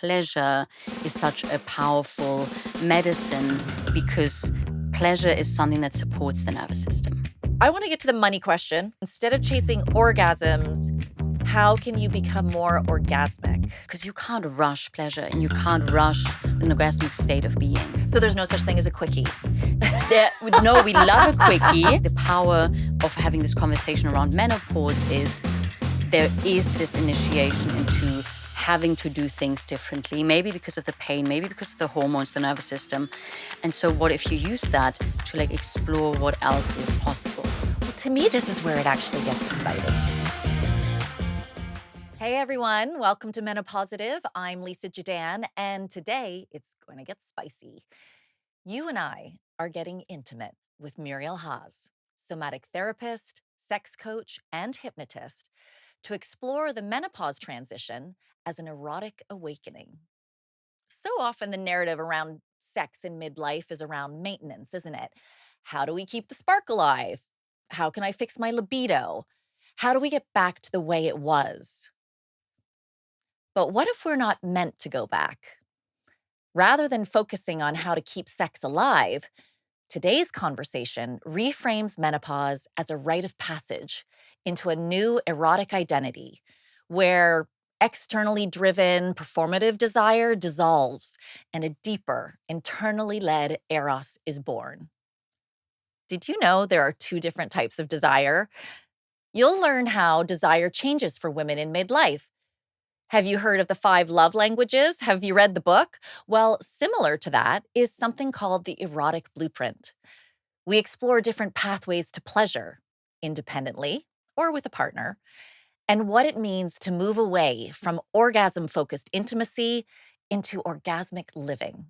pleasure is such a powerful medicine, because pleasure is something that supports the nervous system. I want to get to the money question. Instead of chasing orgasms, how can you become more orgasmic? Because you can't rush pleasure and you can't rush an orgasmic state of being. So there's no such thing as a quickie. No, we love a quickie. The power of having this conversation around menopause is there is this initiation into having to do things differently, maybe because of the pain, maybe because of the hormones, the nervous system. And so what if you use that to explore what else is possible? Well, to me, this is where it actually gets exciting. Hey everyone, welcome to Menopausitive. I'm Lisa Jedan, and today it's going to get spicy. You and I are getting intimate with Muriel Haas, somatic therapist, sex coach, and hypnotist, to explore the menopause transition as an erotic awakening. So often the narrative around sex in midlife is around maintenance, isn't it? How do we keep the spark alive? How can I fix my libido? How do we get back to the way it was? But what if we're not meant to go back? Rather than focusing on how to keep sex alive, today's conversation reframes menopause as a rite of passage into a new erotic identity where externally driven performative desire dissolves and a deeper, internally led eros is born. Did you know there are two different types of desire? You'll learn how desire changes for women in midlife. Have you heard of the 5 love languages? Have you read the book? Well, similar to that is something called the erotic blueprint. We explore different pathways to pleasure, independently or with a partner, and what it means to move away from orgasm-focused intimacy into orgasmic living.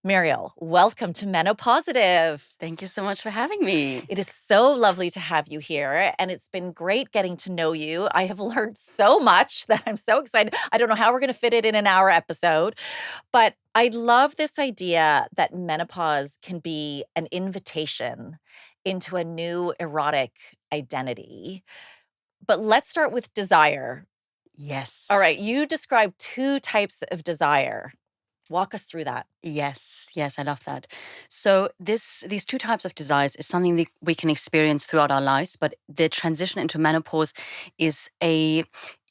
Muriel, welcome to Menopausitive. Thank you so much for having me. It is so lovely to have you here, and it's been great getting to know you. I have learned so much that I'm so excited. I don't know how we're going to fit it in an hour episode, but I love this idea that menopause can be an invitation into a new erotic identity. But let's start with desire. Yes. All right, you described 2 types of desire. Walk us through that. Yes, I love that. So these 2 types of desires is something that we can experience throughout our lives, but the transition into menopause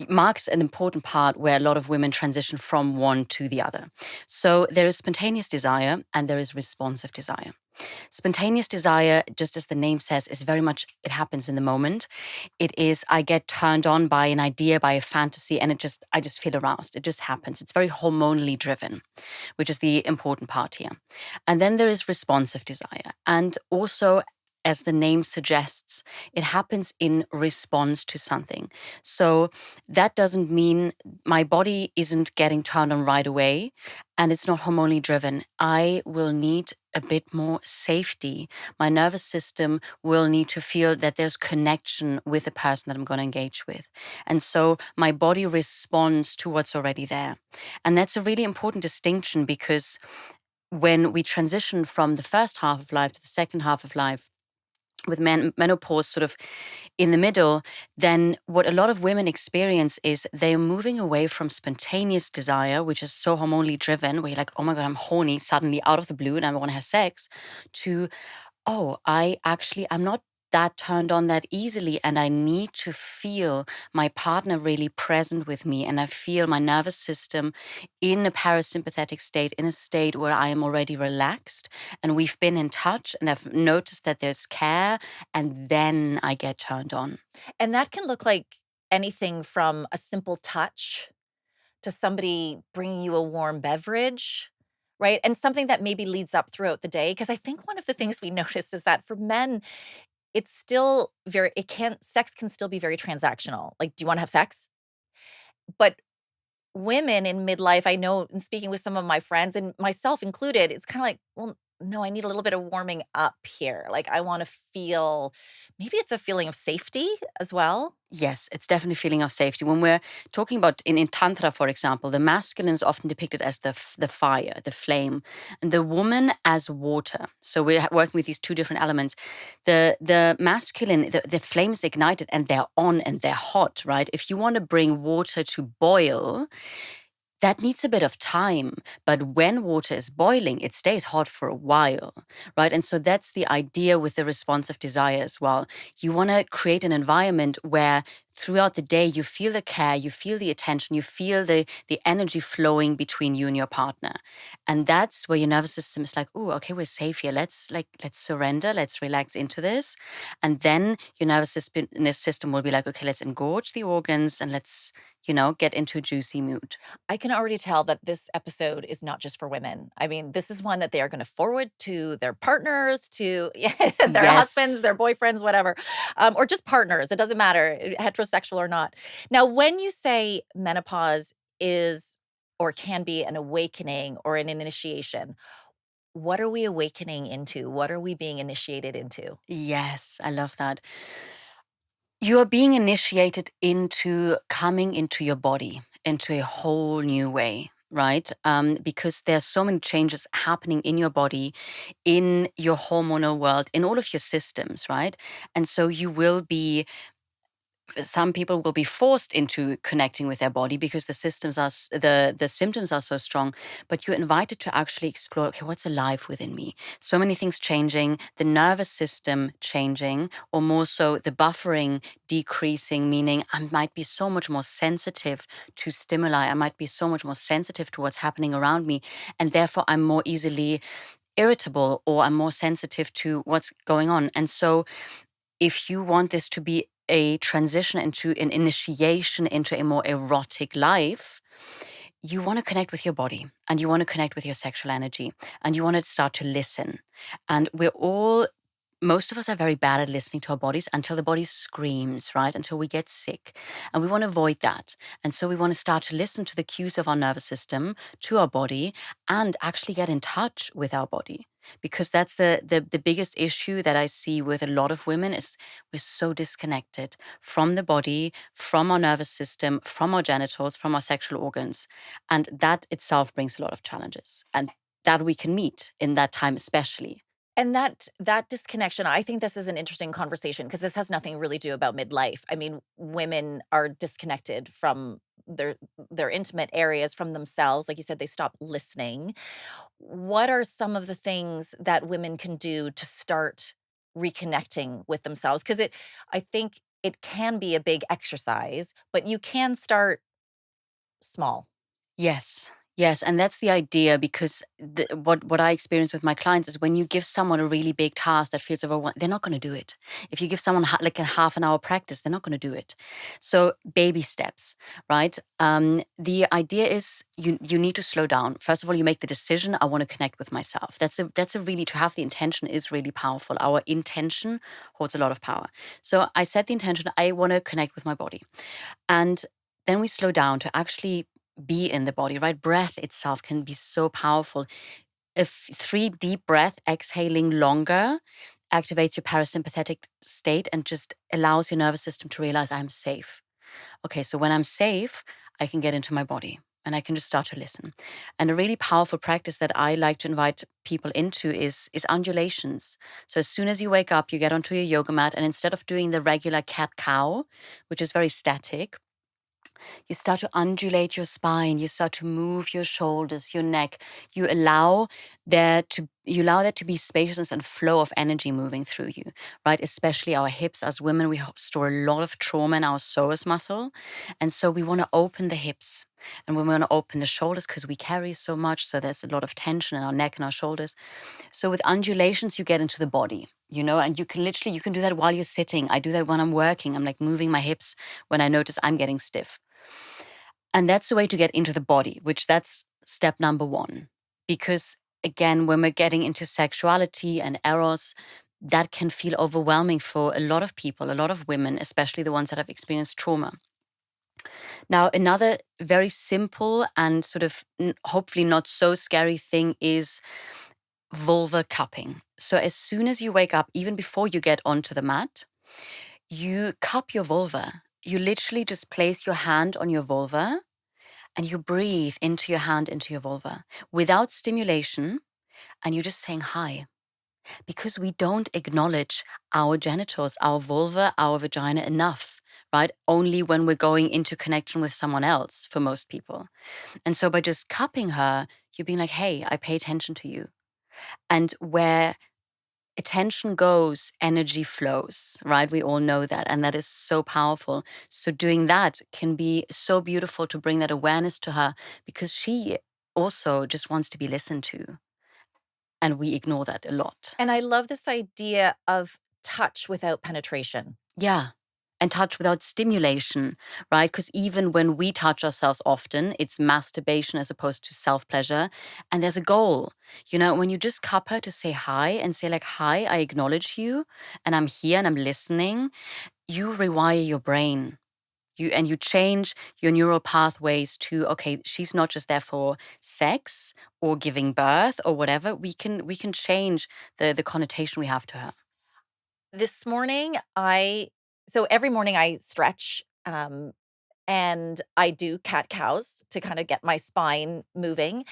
marks an important part where a lot of women transition from one to the other. So there is spontaneous desire and there is responsive desire. Spontaneous desire, just as the name says, is very much, it happens in the moment. It is, I get turned on by an idea, by a fantasy, and I just feel aroused. It just happens. It's very hormonally driven, which is the important part here. And then there is responsive desire. And also, as the name suggests, it happens in response to something. So that doesn't mean my body isn't getting turned on right away and it's not hormonally driven. I will need a bit more safety. My nervous system will need to feel that there's connection with the person that I'm going to engage with. And so my body responds to what's already there. And that's a really important distinction, because when we transition from the first half of life to the second half of life, with menopause sort of in the middle, then what a lot of women experience is they're moving away from spontaneous desire, which is so hormonally driven, where you're like, oh my God, I'm horny suddenly out of the blue and I want to have sex, to, oh, I'm not that turned on that easily, and I need to feel my partner really present with me, and I feel my nervous system in a parasympathetic state, in a state where I am already relaxed and we've been in touch and I've noticed that there's care, and then I get turned on. And that can look like anything from a simple touch to somebody bringing you a warm beverage, right? And something that maybe leads up throughout the day. Because I think one of the things we notice is that for men, it's still sex can still be very transactional. Like, do you want to have sex? But women in midlife, I know, in speaking with some of my friends and myself included, it's kind of like, well, no, I need a little bit of warming up here. Like, I want to feel, maybe it's a feeling of safety as well. Yes, it's definitely a feeling of safety. When we're talking about in Tantra, for example, the masculine is often depicted as the fire, the flame, and the woman as water. So we're working with these 2 different elements. The masculine, the flame is ignited and they're on and they're hot, right? If you want to bring water to boil, That needs a bit of time, but when water is boiling, it stays hot for a while, right? And so that's the idea with the responsive desire as well. You want to create an environment where throughout the day you feel the care, you feel the attention, you feel the energy flowing between you and your partner. And that's where your nervous system is like, oh, okay, we're safe here. Let's surrender, let's relax into this. And then your nervous system will be like, okay, let's engorge the organs and let's get into a juicy mood. I can already tell that this episode is not just for women. I mean, this is one that they are going to forward to their partners, to yeah, their husbands, Yes. their boyfriends, whatever, or just partners. It doesn't matter, heterosexual or not. Now, when you say menopause is or can be an awakening or an initiation, what are we awakening into? What are we being initiated into? Yes, I love that. You are being initiated into coming into your body, into a whole new way, right? Because there's so many changes happening in your body, in your hormonal world, in all of your systems, right? And so you will be some people will be forced into connecting with their body because the symptoms are so strong, but you're invited to actually explore, okay, what's alive within me? So many things changing, the nervous system changing, or more so the buffering decreasing, meaning I might be so much more sensitive to stimuli, I might be so much more sensitive to what's happening around me, and therefore I'm more easily irritable, or I'm more sensitive to what's going on. And so if you want this to be a transition into an initiation into a more erotic life, you want to connect with your body and you want to connect with your sexual energy and you want to start to listen. And most of us are very bad at listening to our bodies until the body screams, right? Until we get sick. And we want to avoid that. And so we want to start to listen to the cues of our nervous system, to our body, and actually get in touch with our body. Because that's the biggest issue that I see with a lot of women is we're so disconnected from the body, from our nervous system, from our genitals, from our sexual organs. And that itself brings a lot of challenges. And that we can meet in that time, especially. And that disconnection, I think this is an interesting conversation because this has nothing really to do about midlife. I mean, women are disconnected from their intimate areas, from themselves. Like you said, they stop listening. What are some of the things that women can do to start reconnecting with themselves? Because I think it can be a big exercise, but you can start small. Yes. Yes, and that's the idea because what I experience with my clients is when you give someone a really big task that feels overwhelming, they're not going to do it. If you give someone like a half an hour practice, they're not going to do it. So baby steps, right? The idea is you need to slow down. First of all, you make the decision. I want to connect with myself. That's a really to have the intention is really powerful. Our intention holds a lot of power. So I set the intention. I want to connect with my body. And then we slow down to actually be in the body, right? Breath itself can be so powerful. If 3 deep breath, exhaling longer, activates your parasympathetic state and just allows your nervous system to realize I'm safe. Okay, so when I'm safe, I can get into my body and I can just start to listen. And a really powerful practice that I like to invite people into is undulations. So as soon as you wake up, you get onto your yoga mat, and instead of doing the regular cat cow, which is very static, you start to undulate your spine, you start to move your shoulders, your neck. You allow there to be spaciousness and flow of energy moving through you, right? Especially our hips. As women, we store a lot of trauma in our psoas muscle. And so we want to open the hips and we want to open the shoulders because we carry so much. So there's a lot of tension in our neck and our shoulders. So with undulations, you get into the body, and you can do that while you're sitting. I do that when I'm working. I'm like moving my hips when I notice I'm getting stiff. And that's the way to get into the body, which that's step number one. Because again, when we're getting into sexuality and eros, that can feel overwhelming for a lot of people, a lot of women, especially the ones that have experienced trauma. Now, another very simple and sort of hopefully not so scary thing is vulva cupping. So as soon as you wake up, even before you get onto the mat, you cup your vulva. You literally just place your hand on your vulva and you breathe into your hand, into your vulva without stimulation, and you're just saying hi. Because we don't acknowledge our genitals, our vulva, our vagina enough, right? Only when we're going into connection with someone else for most people. And so by just cupping her, you're being like, hey, I pay attention to you. And where attention goes, energy flows, right? We all know that. And that is so powerful. So doing that can be so beautiful to bring that awareness to her, because she also just wants to be listened to. And we ignore that a lot. And I love this idea of touch without penetration. Yeah. And touch without stimulation, right? Because even when we touch ourselves often, it's masturbation as opposed to self-pleasure. And there's a goal. When you just cup her to say hi and say like, hi, I acknowledge you and I'm here and I'm listening, you rewire your brain. You change your neural pathways to, okay, she's not just there for sex or giving birth or whatever. We can change the connotation we have to her. This morning, so every morning I stretch, and I do cat cows to kind of get my spine moving.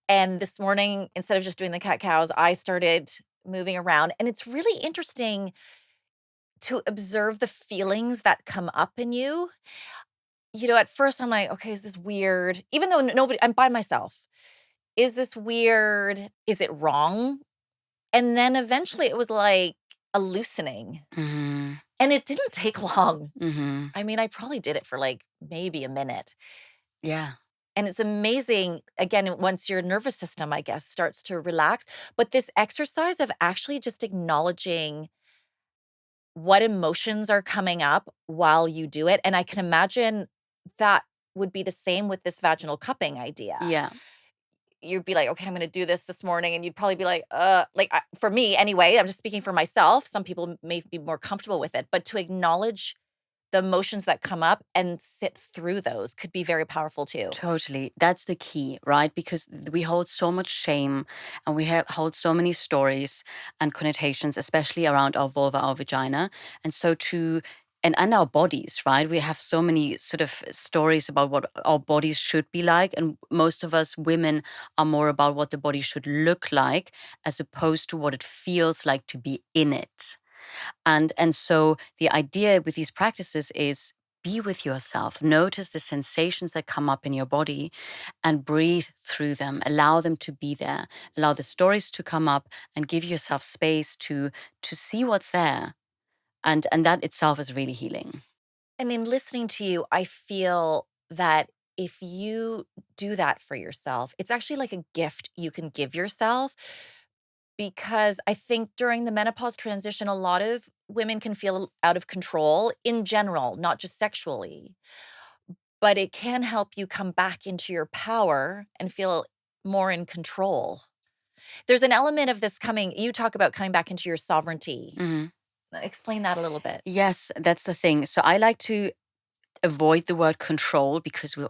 And this morning, instead of just doing the cat cows, I started moving around. And it's really interesting to observe the feelings that come up in you. At first I'm like, okay, is this weird? Even though nobody, I'm by myself. Is this weird? Is it wrong? And then eventually it was like a loosening. Mm-hmm. And it didn't take long. Mm-hmm. I mean, I probably did it for like maybe a minute. Yeah. And it's amazing, again, once your nervous system, I guess, starts to relax. But this exercise of actually just acknowledging what emotions are coming up while you do it. And I can imagine that would be the same with this vaginal cupping idea. Yeah. You'd be like, okay, I'm going to do this morning. And you'd probably be like, for me anyway, I'm just speaking for myself. Some people may be more comfortable with it, but to acknowledge the emotions that come up and sit through those could be very powerful too. Totally. That's the key, right? Because we hold so much shame and we hold so many stories and connotations, especially around our vulva, our vagina. And so and our bodies, right? We have so many sort of stories about what our bodies should be like. And most of us women are more about what the body should look like as opposed to what it feels like to be in it. And so the idea with these practices is be with yourself. Notice the sensations that come up in your body and breathe through them. Allow them to be there. Allow the stories to come up and give yourself space to see what's there. And that itself is really healing. And in listening to you, I feel that if you do that for yourself, it's actually like a gift you can give yourself, because I think during the menopause transition, a lot of women can feel out of control in general, not just sexually, but it can help you come back into your power and feel more in control. There's an element of this you talk about coming back into your sovereignty. Mhm. Explain that a little bit. Yes, that's the thing. So I like to avoid the word control because we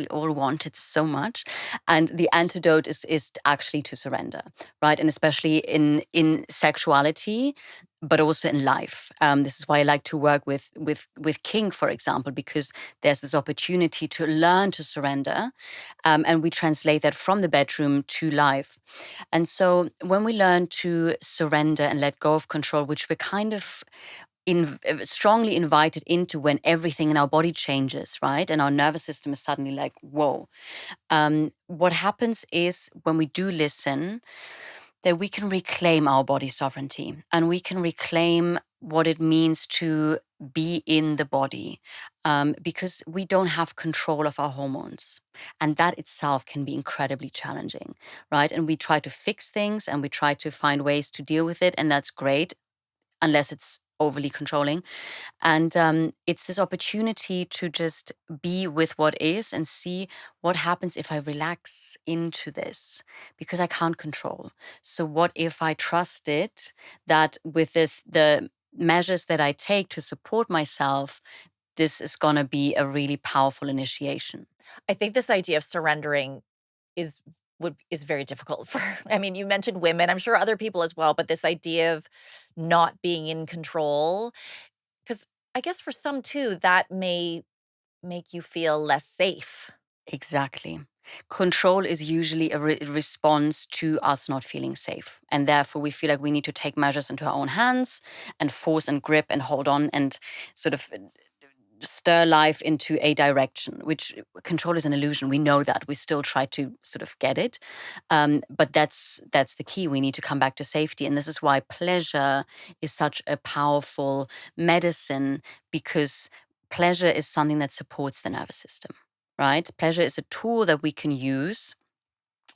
all want it so much, and the antidote is actually to surrender, right? And especially in sexuality, but also in life. This is why I like to work with kink, for example, because there's this opportunity to learn to surrender, and we translate that from the bedroom to life. And so when we learn to surrender and let go of control, which we're kind of strongly invited into when everything in our body changes, right? And our nervous system is suddenly like, whoa. What happens is when we do listen, that we can reclaim our body sovereignty and we can reclaim what it means to be in the body, because we don't have control of our hormones. And that itself can be incredibly challenging, right? And we try to fix things and we try to find ways to deal with it. And that's great, unless it's overly controlling. And it's this opportunity to just be with what is and see what happens if I relax into this, because I can't control. So what if I trust it that with the measures that I take to support myself, this is going to be a really powerful initiation. I think this idea of surrendering is is very difficult for I mean, you mentioned women, I'm sure other people as well, but this idea of not being in control, because I guess for some too, that may make you feel less safe. Exactly. Control is usually a response to us not feeling safe. And therefore, we feel like we need to take measures into our own hands and force and grip and hold on and sort of stir life into a direction, which control is an illusion. We know that. We still try to sort of get it. But that's the key. We need to come back to safety. And this is why pleasure is such a powerful medicine, because pleasure is something that supports the nervous system, right? Pleasure is a tool that we can use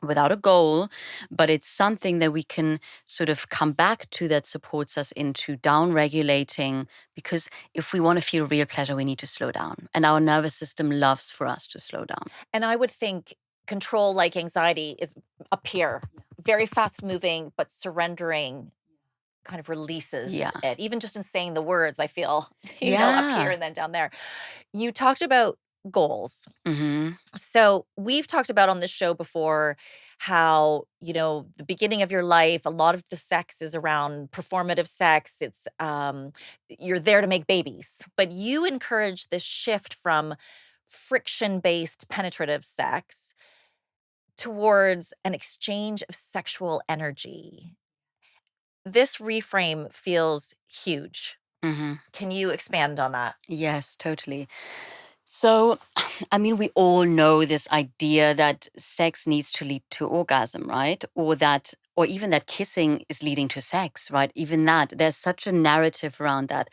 without a goal, but it's something that we can sort of come back to that supports us into down regulating. Because if we want to feel real pleasure, we need to slow down. And our nervous system loves for us to slow down. And I would think control, like anxiety, is up here, very fast moving, but surrendering kind of releases Yeah. it. Even just in saying the words, I feel, up here Yeah. and then down there. You talked about goals. Hmm. So we've talked about on this show before how, the beginning of your life, a lot of the sex is around performative sex. It's you're there to make babies, but you encourage this shift from friction-based penetrative sex towards an exchange of sexual energy. This reframe feels huge. Hmm. Can you expand on that? Yes, totally. So, I mean, we all know this idea that sex needs to lead to orgasm, right? Or even that kissing is leading to sex, right? Even that, there's such a narrative around that.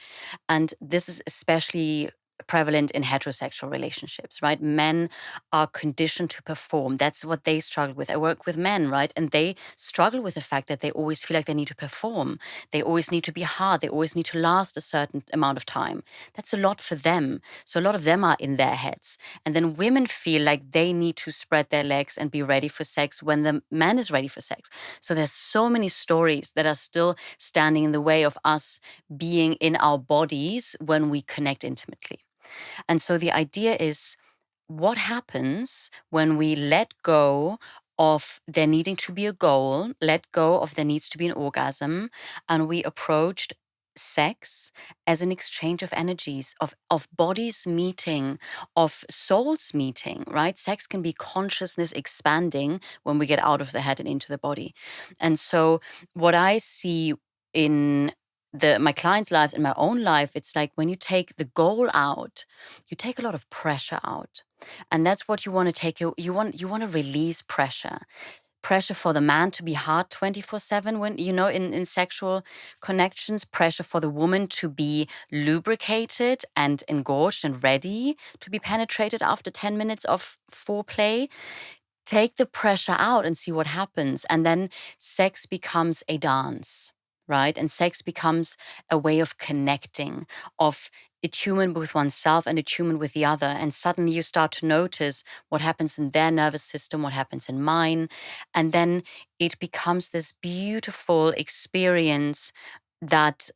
And this is especially prevalent in heterosexual relationships, right? Men are conditioned to perform. That's what they struggle with. I work with men, right? And they struggle with the fact that they always feel like they need to perform. They always need to be hard. They always need to last a certain amount of time. That's a lot for them. So a lot of them are in their heads. And then women feel like they need to spread their legs and be ready for sex when the man is ready for sex. So there's so many stories that are still standing in the way of us being in our bodies when we connect intimately. And so the idea is, what happens when we let go of there needing to be a goal, let go of there needs to be an orgasm, and we approached sex as an exchange of energies, of bodies meeting, of souls meeting, right? Sex can be consciousness expanding when we get out of the head and into the body. And so what I see in my clients' lives and my own life, it's like when you take the goal out, you take a lot of pressure out. And that's what you want to take. You want to release pressure. Pressure for the man to be hard 24/7 when, in sexual connections, pressure for the woman to be lubricated and engorged and ready to be penetrated after 10 minutes of foreplay. Take the pressure out and see what happens. And then sex becomes a dance, right? And sex becomes a way of connecting, of attunement with oneself and attunement with the other. And suddenly you start to notice what happens in their nervous system, what happens in mine. And then it becomes this beautiful experience that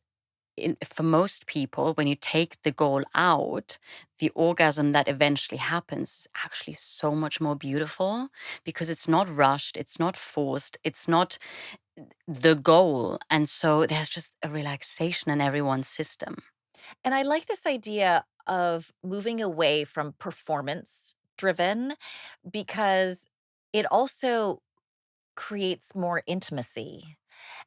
for most people, when you take the goal out, the orgasm that eventually happens is actually so much more beautiful, because it's not rushed, it's not forced, it's not the goal. And so there's just a relaxation in everyone's system. And I like this idea of moving away from performance driven because it also creates more intimacy.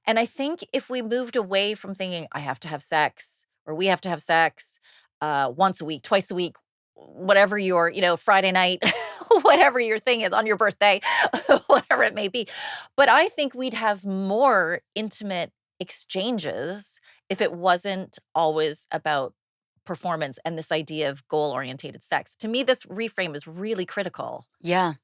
And I think if we moved away from thinking, I have to have sex or we have to have sex once a week, twice a week, whatever your, Friday night, whatever your thing is on your birthday, whatever it may be. But I think we'd have more intimate exchanges if it wasn't always about performance and this idea of goal orientated sex. To me, this reframe is really critical. Yeah.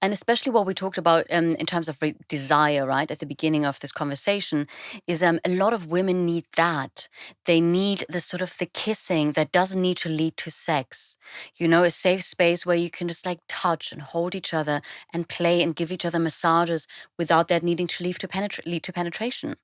And especially what we talked about in terms of desire, right, at the beginning of this conversation, is a lot of women need that. They need the sort of the kissing that doesn't need to lead to sex. A safe space where you can just like touch and hold each other and play and give each other massages without that needing to lead to penetration.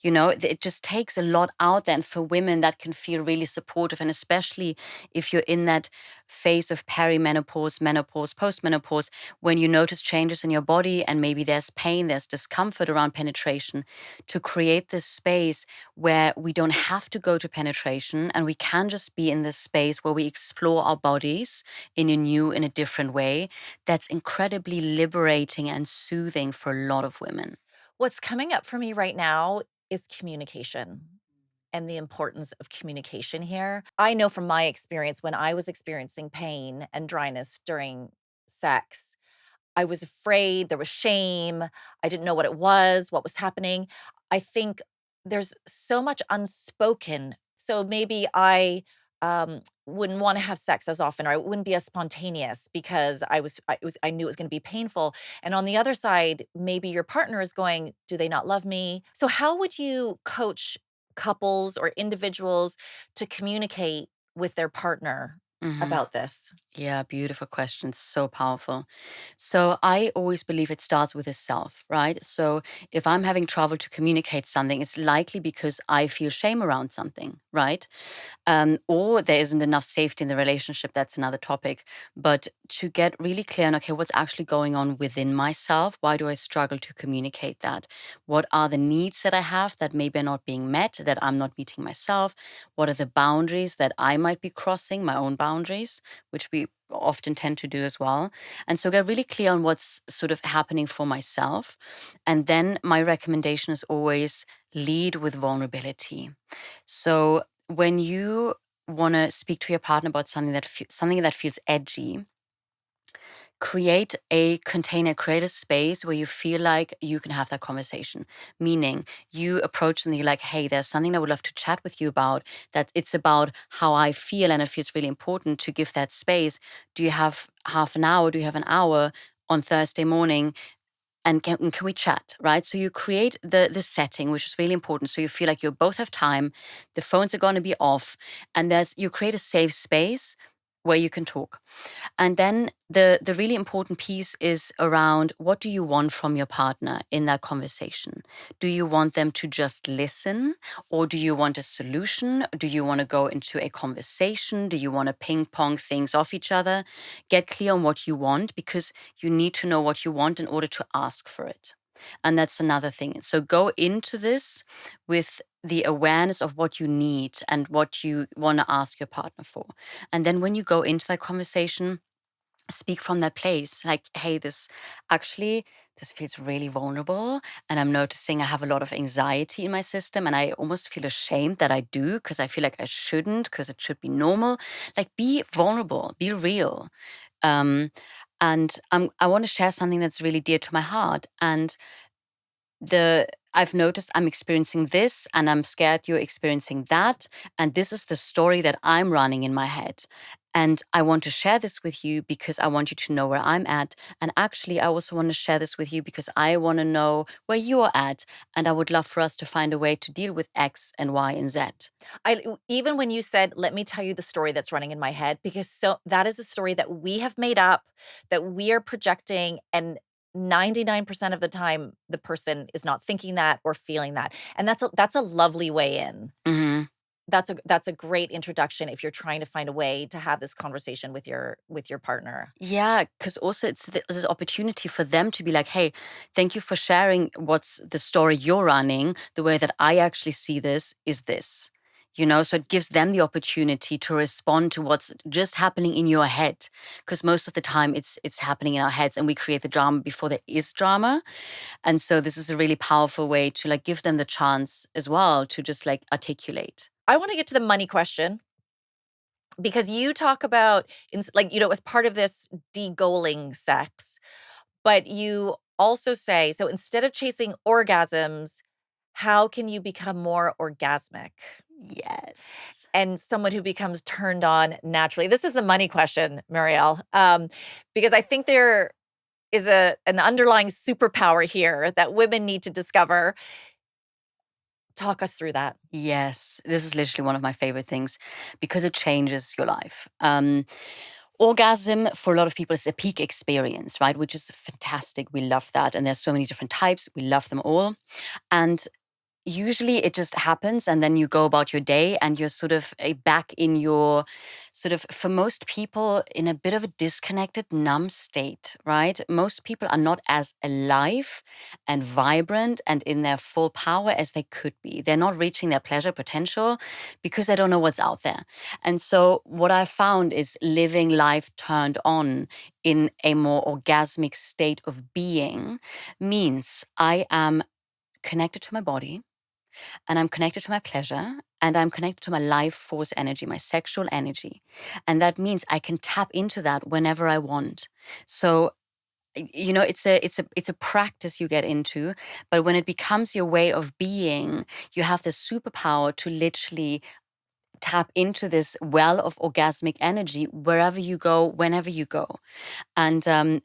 It just takes a lot out there. And for women, that can feel really supportive. And especially if you're in that phase of perimenopause, menopause, postmenopause, when you notice changes in your body and maybe there's pain, there's discomfort around penetration, to create this space where we don't have to go to penetration and we can just be in this space where we explore our bodies in a different way. That's incredibly liberating and soothing for a lot of women. What's coming up for me right now is communication. and the importance of communication here. I know from my experience when I was experiencing pain and dryness during sex, I was afraid, there was shame, I didn't know what was happening. I think there's so much unspoken. So maybe I wouldn't want to have sex as often, or I wouldn't be as spontaneous because I knew it was going to be painful. And on the other side, maybe your partner is going, do they not love me? So how would you coach couples or individuals to communicate with their partner Mhm. about this? Yeah, beautiful question. So powerful. So I always believe it starts with the self, right? So if I'm having trouble to communicate something, it's likely because I feel shame around something, right? Or there isn't enough safety in the relationship. That's another topic. But to get really clear on, okay, what's actually going on within myself? Why do I struggle to communicate that? What are the needs that I have that maybe are not being met, that I'm not meeting myself? What are the boundaries that I might be crossing, my own boundaries, which we often tend to do as well. And so get really clear on what's sort of happening for myself. And then my recommendation is always lead with vulnerability. So when you want to speak to your partner about something that feels edgy, create a container, create a space where you feel like you can have that conversation. Meaning you approach them and you're like, hey, there's something I would love to chat with you about. That it's about how I feel and it feels really important to give that space. Do you have half an hour? Do you have an hour on Thursday morning? And can we chat, right? So you create the setting, which is really important. So you feel like you both have time, the phones are going to be off, and you create a safe space where you can talk. And then the really important piece is around what do you want from your partner in that conversation? Do you want them to just listen, or do you want a solution? Do you want to go into a conversation? Do you want to ping pong things off each other? Get clear on what you want, because you need to know what you want in order to ask for it. And that's another thing. So go into this with the awareness of what you need and what you want to ask your partner for. And then when you go into that conversation, speak from that place like, hey, this feels really vulnerable, and I'm noticing I have a lot of anxiety in my system, and I almost feel ashamed that I do, because I feel like I shouldn't, because it should be normal. Like, be vulnerable, be real. um, and I want to share something that's really dear to my heart, and I've noticed I'm experiencing this, and I'm scared you're experiencing that. And this is the story that I'm running in my head. And I want to share this with you because I want you to know where I'm at. And actually, I also want to share this with you because I want to know where you're at. And I would love for us to find a way to deal with X and Y and Z. Even when you said, "Let me tell you the story that's running in my head," because so that is a story that we have made up, that we are projecting, and 99% of the time, the person is not thinking that or feeling that, and that's a lovely way in. Hmm. That's a great introduction if you're trying to find a way to have this conversation with your partner. Yeah, because also it's this opportunity for them to be like, hey, thank you for sharing what's the story you're running. The way that I actually see this is this. So it gives them the opportunity to respond to what's just happening in your head. Because most of the time it's happening in our heads, and we create the drama before there is drama. And so this is a really powerful way to like give them the chance as well to just like articulate. I wanna get to the money question because you talk about as part of this de-goaling sex, but you also say, so instead of chasing orgasms, how can you become more orgasmic? Yes. And someone who becomes turned on naturally. This is the money question, Muriel, because I think there is an underlying superpower here that women need to discover. Talk us through that. Yes, this is literally one of my favorite things because it changes your life. Orgasm for a lot of people is a peak experience, right? Which is fantastic. We love that. And there's so many different types. We love them all. And usually it just happens, and then you go about your day, and you're sort of back in your sort of, for most people, in a bit of a disconnected, numb state, right? Most people are not as alive and vibrant and in their full power as they could be. They're not reaching their pleasure potential because they don't know what's out there. And so what I found is living life turned on in a more orgasmic state of being means I am connected to my body. and I'm connected to my pleasure, and I'm connected to my life force energy, my sexual energy. And that means I can tap into that whenever I want. So it's a practice you get into, but when it becomes your way of being, you have the superpower to literally tap into this well of orgasmic energy wherever you go, whenever you go. And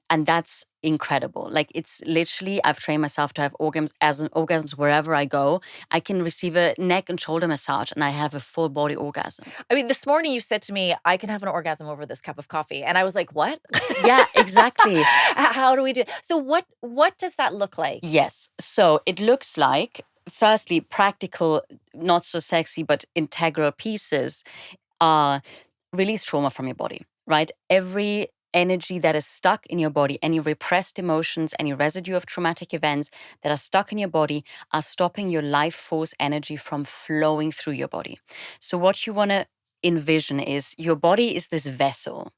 that's incredible. Like, it's literally, I've trained myself to have orgasms wherever I go. I can receive a neck and shoulder massage and I have a full body orgasm. I mean, this morning you said to me, I can have an orgasm over this cup of coffee. And I was like, what? Yeah, exactly. How do we do? So what does that look like? Yes. So it looks like, firstly, practical, not so sexy, but integral pieces are release trauma from your body, right? Every energy that is stuck in your body, any repressed emotions, any residue of traumatic events that are stuck in your body are stopping your life force energy from flowing through your body. So what you want to envision is your body is this vessel,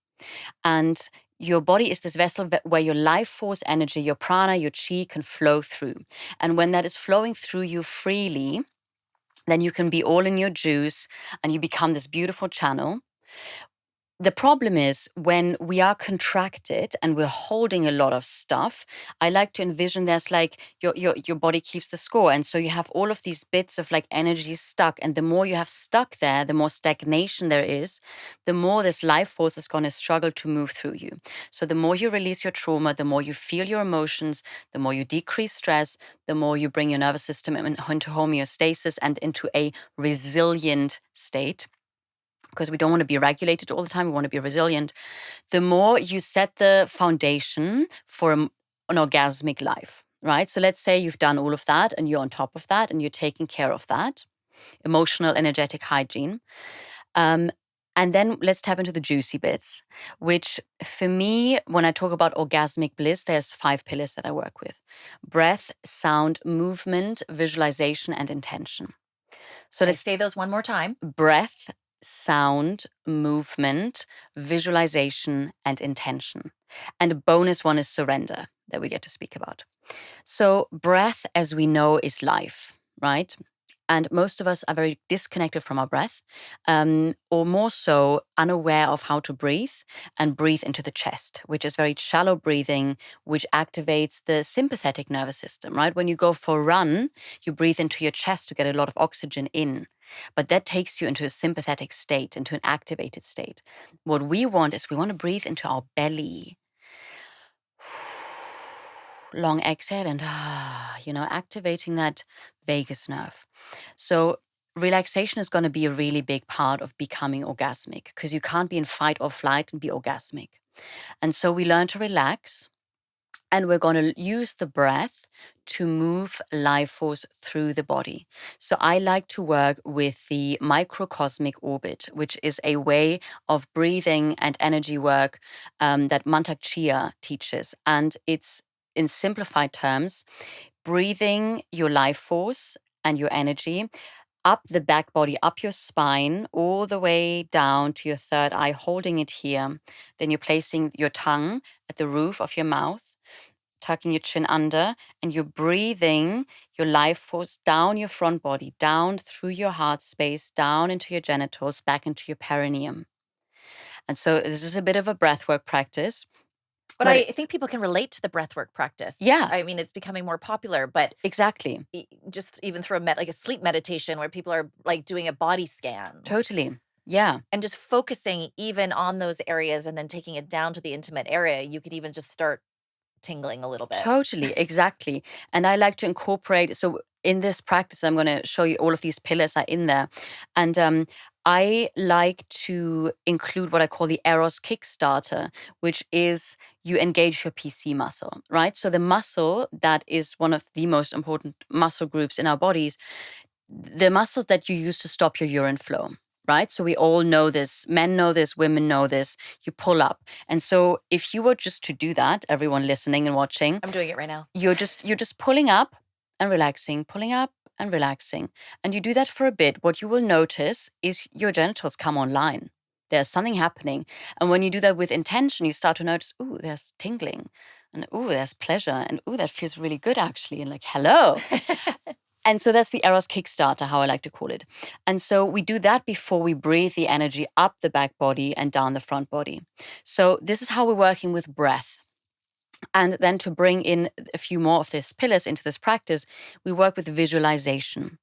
and your body is this vessel where your life force energy, your prana, your chi can flow through. And when that is flowing through you freely, then you can be all in your juice and you become this beautiful channel. The problem is when we are contracted and we're holding a lot of stuff. I like to envision there's like your body keeps the score. And so you have all of these bits of like energy stuck. And the more you have stuck there, the more stagnation there is, the more this life force is going to struggle to move through you. So the more you release your trauma, the more you feel your emotions, the more you decrease stress, the more you bring your nervous system into homeostasis and into a resilient state, because we don't want to be regulated all the time. We want to be resilient. The more you set the foundation for an orgasmic life, right? So let's say you've done all of that and you're on top of that and you're taking care of that, emotional, energetic hygiene. And then let's tap into the juicy bits, which for me, when I talk about orgasmic bliss, there's 5 pillars that I work with: breath, sound, movement, visualization, and intention. So Okay, let's say those one more time. breath, sound, movement, visualization, and intention. And a bonus one is surrender that we get to speak about. So, breath, as we know, is life, right? And most of us are very disconnected from our breath, or more so unaware of how to breathe and breathe into the chest, which is very shallow breathing, which activates the sympathetic nervous system, right? When you go for a run, you breathe into your chest to get a lot of oxygen in. But that takes you into a sympathetic state, into an activated state. What we want is we want to breathe into our belly. Long exhale and activating that vagus nerve. So relaxation is going to be a really big part of becoming orgasmic, because you can't be in fight or flight and be orgasmic. And so we learn to relax, and we're going to use the breath to move life force through the body. So I like to work with the microcosmic orbit, which is a way of breathing and energy work that Mantak Chia teaches. And it's, in simplified terms, breathing your life force and your energy up the back body, up your spine, all the way down to your third eye, holding it here. Then you're placing your tongue at the roof of your mouth, tucking your chin under, and you're breathing your life force down your front body, down through your heart space, down into your genitals, back into your perineum. And so this is a bit of a breathwork practice. But I think people can relate to the breathwork practice. Yeah. I mean, it's becoming more popular, but Exactly. Just even through like a sleep meditation where people are like doing a body scan. Totally. Yeah. And just focusing even on those areas and then taking it down to the intimate area, you could even just start tingling a little bit. Totally, exactly. And I like to incorporate, so in this practice, I'm going to show you all of these pillars are in there. And I like to include what I call the Eros Kickstarter, which is you engage your PC muscle, right? So the muscle that is one of the most important muscle groups in our bodies, the muscles that you use to stop your urine flow. Right? So we all know this. Men know this, women know this. You pull up. And so if you were just to do that, everyone listening and watching, I'm doing it right now. You're just pulling up and relaxing, pulling up and relaxing. And you do that for a bit. What you will notice is your genitals come online. There's something happening. And when you do that with intention, you start to notice, ooh, there's tingling. And ooh, there's pleasure. And ooh, that feels really good actually. And like, hello. And so that's the Eros Kickstarter, how I like to call it. And so we do that before we breathe the energy up the back body and down the front body. So this is how we're working with breath. And then to bring in a few more of these pillars into this practice, we work with visualization,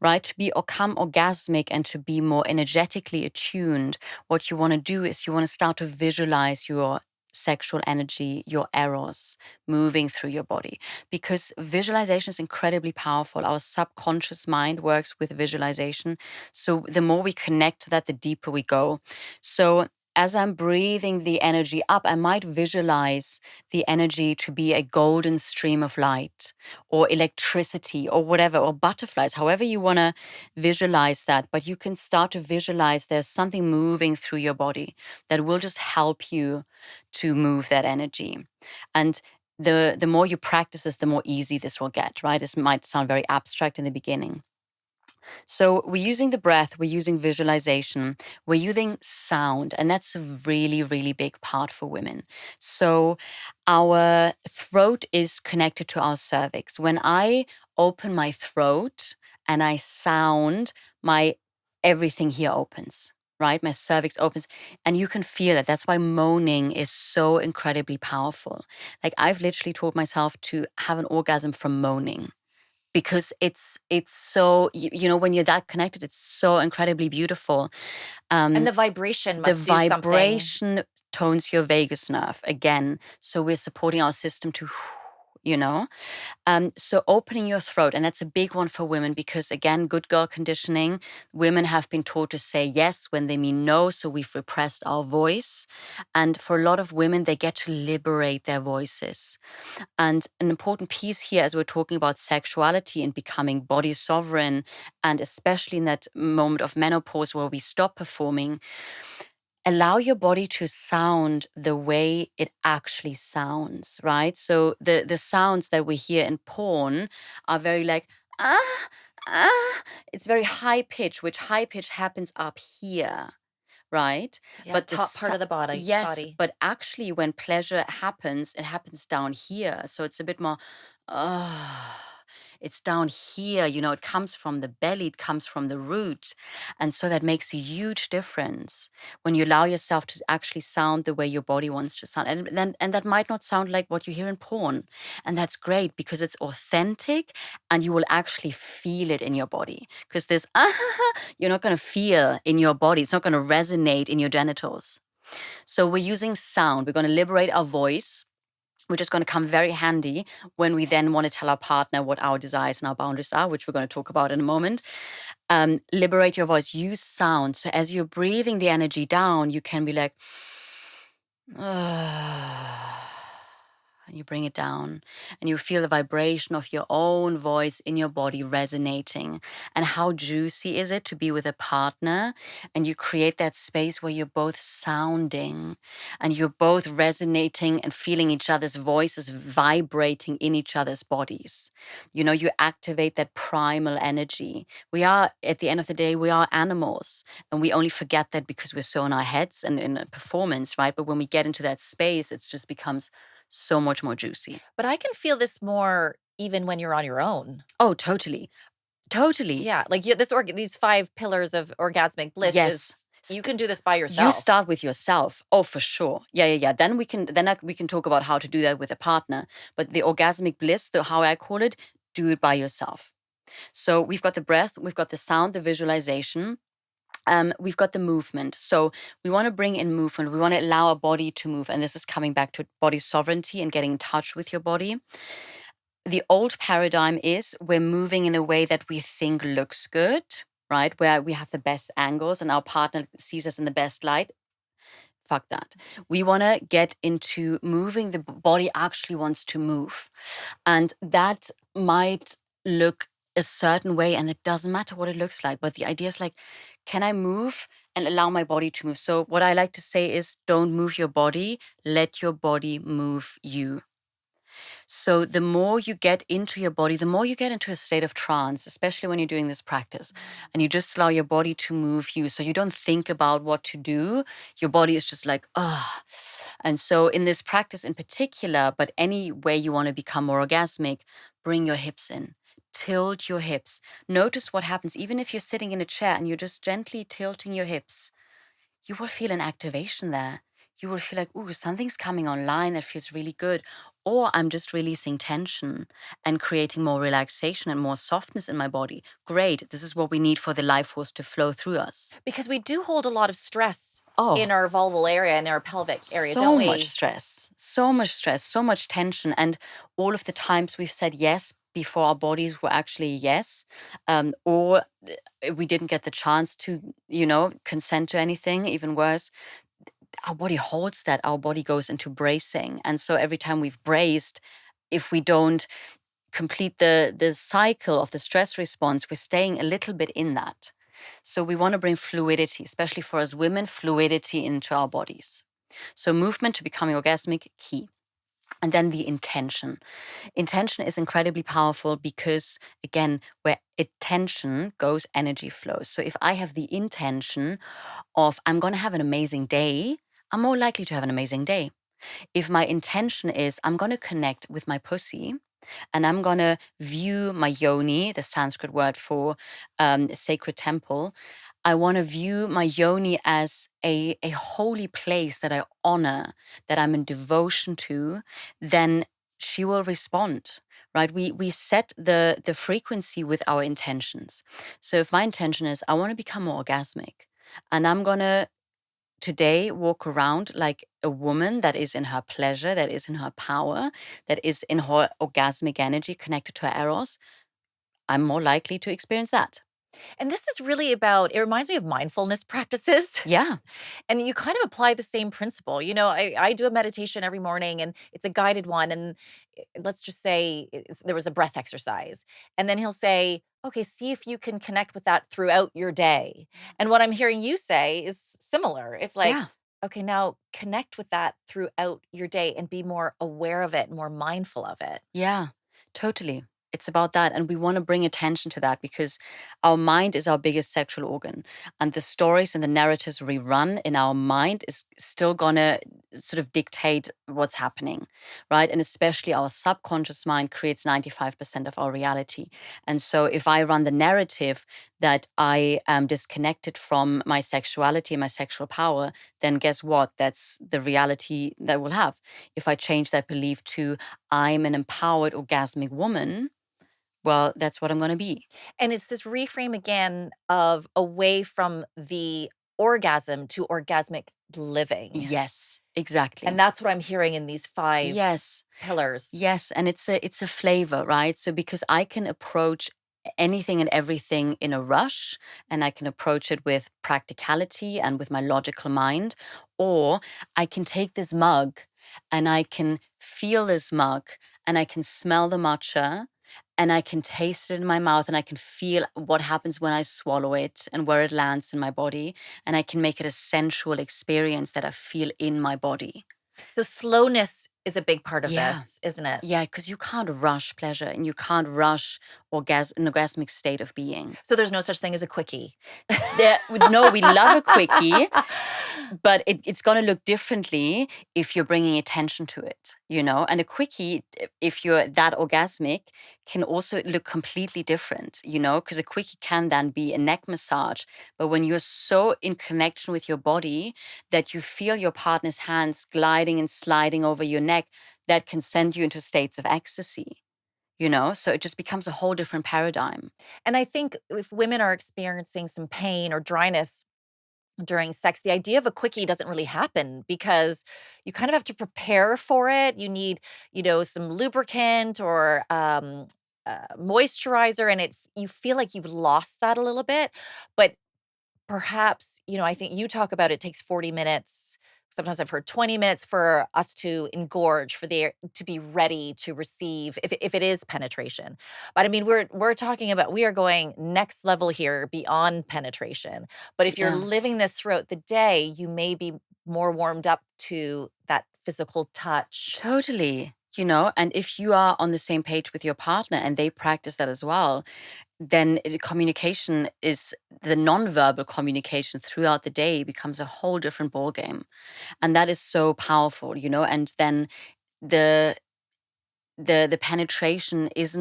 right? To become orgasmic and to be more energetically attuned, what you want to do is you want to start to visualize your sexual energy, your eros moving through your body, because visualization is incredibly powerful. Our subconscious mind works with visualization. So the more we connect to that, the deeper we go. So as I'm breathing the energy up, I might visualize the energy to be a golden stream of light or electricity or whatever, or butterflies, however you want to visualize that. But you can start to visualize there's something moving through your body that will just help you to move that energy. And the more you practice this, the more easy this will get, right? This might sound very abstract in the beginning. So we're using the breath, we're using visualization, we're using sound, and that's a really, really big part for women. So our throat is connected to our cervix. When I open my throat and I sound, my everything here opens. Right? My cervix opens and you can feel it. That's why moaning is so incredibly powerful. Like I've literally taught myself to have an orgasm from moaning, because it's so, you know, when you're that connected, it's so incredibly beautiful. And the vibration The must do something. vibration tones your vagus nerve again, so we're supporting our system to, you know. So opening your throat, and that's a big one for women, because again, good girl conditioning, women have been taught to say yes when they mean no, so we've repressed our voice. And for a lot of women, they get to liberate their voices. And an important piece here, as we're talking about sexuality and becoming body sovereign, and especially in that moment of menopause where we stop performing, allow your body to sound the way it actually sounds, right? So the sounds that we hear in porn are very like, ah, ah. It's very high pitch, which high pitch happens up here, right? Yeah, But top part of the body. yes, but actually when pleasure happens, it happens down here. So it's a bit more, uh, it's down here, you know, it comes from the belly, it comes from the root. And so that makes a huge difference when you allow yourself to actually sound the way your body wants to sound. And that might not sound like what you hear in porn. And that's great because it's authentic and you will actually feel it in your body. Because there's, you're not going to feel in your body. It's not going to resonate in your genitals. So we're using sound. We're going to liberate our voice, which is going to come very handy when we then want to tell our partner what our desires and our boundaries are, which we're going to talk about in a moment. Liberate your voice. Use sound. So as you're breathing the energy down, you can be like, and you bring it down and you feel the vibration of your own voice in your body resonating. And how juicy is it to be with a partner and you create that space where you're both sounding and you're both resonating and feeling each other's voices vibrating in each other's bodies. You know, you activate that primal energy. We are, at the end of the day, we are animals, and we only forget that because we're so in our heads and in a performance, right? But when we get into that space, it just becomes so much more juicy. But I can feel this more even when you're on your own. Oh, totally. Totally. Yeah, like these 5 pillars of orgasmic bliss Yes. is you can do this by You yourself. start with yourself. Oh, for sure. Yeah. Then we can talk about how to do that with a partner. But the orgasmic bliss, how I call it, do it by yourself. So we've got the breath, we've got the sound, the visualization. We've got the movement. So we want to bring in movement. We want to allow our body to move. And this is coming back to body sovereignty and getting in touch with your body. The old paradigm is we're moving in a way that we think looks good, right? Where we have the best angles and our partner sees us in the best light. Fuck that. We want to get into moving. The body actually wants to move. And that might look a certain way, and it doesn't matter what it looks like. But the idea is like, can I move and allow my body to move? So what I like to say is don't move your body, let your body move you. So the more you get into your body, the more you get into a state of trance, especially when you're doing this practice. And you just allow your body to move you. So you don't think about what to do. Your body is just like, ah. And so in this practice in particular, but any way you want to become more orgasmic, bring your hips in. tilt your hips. Notice what happens. Even if you're sitting in a chair and you're just gently tilting your hips, you will feel an activation there. You will feel like, ooh, something's coming online that feels really good. Or I'm just releasing tension and creating more relaxation and more softness in my body. Great. This is what we need for the life force to flow through us. Because we do hold a lot of stress Oh, in our vulval area and our pelvic area, don't so much we? stress, so much tension. And all of the times we've said yes before our bodies were actually yes, or we didn't get the chance to, consent to anything, even worse. Our body holds that. Our body goes into bracing. And so every time we've braced, if we don't complete the cycle of the stress response, we're staying a little bit in that. So we want to bring fluidity, especially for us women, fluidity into our bodies. So movement to becoming orgasmic, key. And then the intention. Intention is incredibly powerful because, again, where attention goes, energy flows. So if I have the intention of I'm going to have an amazing day, I'm more likely to have an amazing day. If my intention is I'm going to connect with my pussy, and I'm going to view my yoni, the Sanskrit word for sacred temple. I want to view my yoni as a holy place that I honor, that I'm in devotion to, then she will respond, right? We set the frequency with our intentions. So if my intention is I want to become more orgasmic, and I'm going to today walk around like a woman that is in her pleasure, that is in her power, that is in her orgasmic energy connected to her eros, I'm more likely to experience that. And this is really about, it reminds me of mindfulness practices. Yeah, And you kind of apply the same principle. I do a meditation every morning and it's a guided one. And let's just say there was a breath exercise. And then he'll say, okay, see if you can connect with that throughout your day. And what I'm hearing you say is similar. It's like, yeah, okay, now connect with that throughout your day and be more aware of it, more mindful of it. yeah, totally. It's about that. And we want to bring attention to that because our mind is our biggest sexual organ. And the stories and the narratives we run in our mind is still going to sort of dictate what's happening, right? And especially our subconscious mind creates 95% of our reality. And so if I run the narrative that I am disconnected from my sexuality, my sexual power, then guess what? That's the reality that we'll have. If I change that belief to I'm an empowered orgasmic woman, well, that's what I'm going to be. And it's this reframe again of away from the orgasm to orgasmic living. Yes, exactly. And that's what I'm hearing in these 5 Yes. pillars. Yes, and it's a flavor, right? So because I can approach anything and everything in a rush, and I can approach it with practicality and with my logical mind, or I can take this mug and I can feel this mug and I can smell the matcha and I can taste it in my mouth and I can feel what happens when I swallow it and where it lands in my body, and I can make it a sensual experience that I feel in my body. So slowness is a big part of Yeah. this, isn't it? Yeah, because you can't rush pleasure and you can't rush an orgasmic state of being. So there's no such thing as a quickie. No, we love a quickie, but it's going to look differently if you're bringing attention to it, And a quickie, if you're that orgasmic, can also look completely different, Because a quickie can then be a neck massage. But when you're so in connection with your body that you feel your partner's hands gliding and sliding over your neck, that can send you into states of ecstasy. So it just becomes a whole different paradigm. And I think if women are experiencing some pain or dryness during sex, the idea of a quickie doesn't really happen because you kind of have to prepare for it. You need, some lubricant or moisturizer, and you feel like you've lost that a little bit. But perhaps, I think you talk about it takes 40 minutes. Sometimes I've heard 20 minutes for us to engorge, to be ready to receive if it is penetration. But I mean, we're talking about, we are going next level here beyond penetration. But if you're Yeah, living this throughout the day, you may be more warmed up to that physical touch. totally. And if you are on the same page with your partner and they practice that as well, then communication is the nonverbal communication throughout the day becomes a whole different ballgame. And that is so powerful, And then the the penetration is